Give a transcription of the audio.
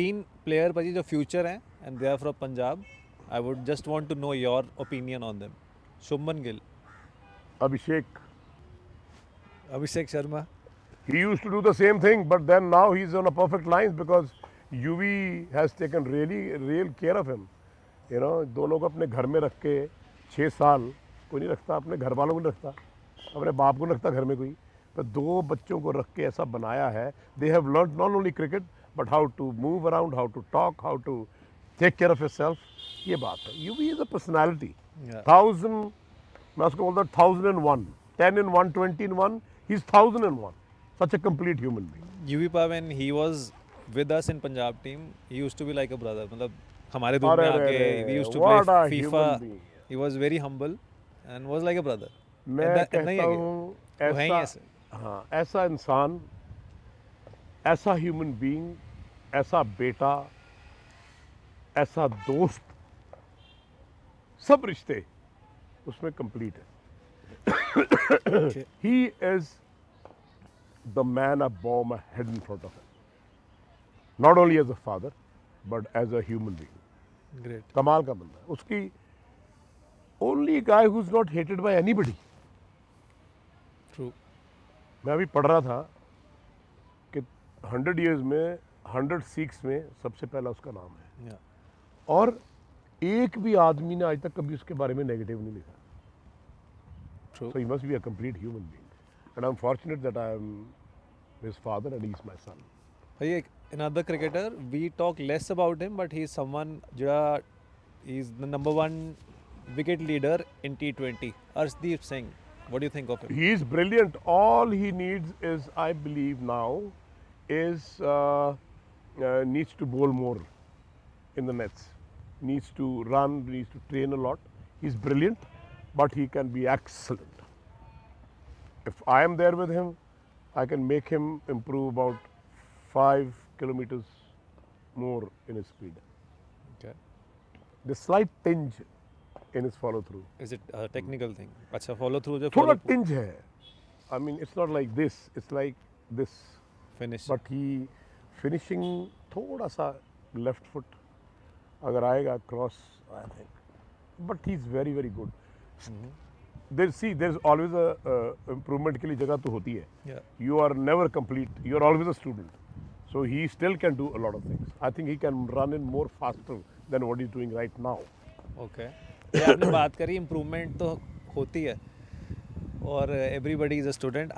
तीन प्लेयर भाजी जो फ्यूचर हैं and they are from Punjab. I would just want to know your opinion on them. Shubman Gill, Abhishek. Abhishek Sharma. He used to do the same thing, but then now he's on a perfect lines because UV has taken real care of him. You know, दोनों को अपने घर में रख के 6 साल कोई नहीं रखता, अपने घर वालों को नहीं रखता, अपने बाप को नहीं रखता घर में कोई, तो 2 बच्चों को रख के ऐसा बनाया है. They have learned not only cricket but how to move around, how to talk, how to take care of yourself. ये बात है. UV is a personality. Yeah. 1000, मैं उसको बोलता 1001, 10 in 1, 20 in 1. He's 1001. Such a complete human being. UV when he was with us in Punjab team, he used to be like a brother. मतलब हमारे दूर में आके we used to play What a FIFA. human being. He was very humble and was like a brother. मैं कहता हूँ वो हैं ही ऐसा, ऐसे. हाँ, ऐसा इंसान, ऐसा ह्यूमन बीइंग, ऐसा बेटा, ऐसा दोस्त, सब रिश्ते उसमें कंप्लीट है. He is the man I bow my head in front of him. Not only as a father, but as a human being. Great. कमाल का बंदा है. उसकी only guy who's not hated by anybody. True. मैं अभी पढ़ रहा था कि 100 years में 100 Sikhs में सबसे पहला उसका नाम है. Yeah. और एक भी आदमी ने आज तक कभी उसके बारे में नेगेटिव नहीं लिखा. True. So he must be a complete human being. And I'm fortunate that I am his father and he's my son. भाई another cricketer, we talk less about him, but he's someone जो he's the number 1 wicket leader in T20. Arshdeep Singh, what do you think of him? He is brilliant. All he needs is, I believe now, is needs to bowl more in the nets. Needs to run, needs to train a lot. He's brilliant, but he can be excellent. If I am there with him, I can make him improve about 5 kilometers more in his speed. Okay. The slight tinge in his follow through. Is it a technical thing? अच्छा follow through जो थोड़ा follow tinge है. I mean, it's not like this. It's like this. finish. But he finishing थोड़ा सा left foot अगर आएगा cross, I think. But he's very good. There's always a improvement के लिए जगह तो होती है. Yeah. You are never complete. You are always a student. So he still can do a lot of things. I think he can run in more faster than what he's doing right now. Okay. ये आपने बात करी improvement तो होती है और everybody is a student.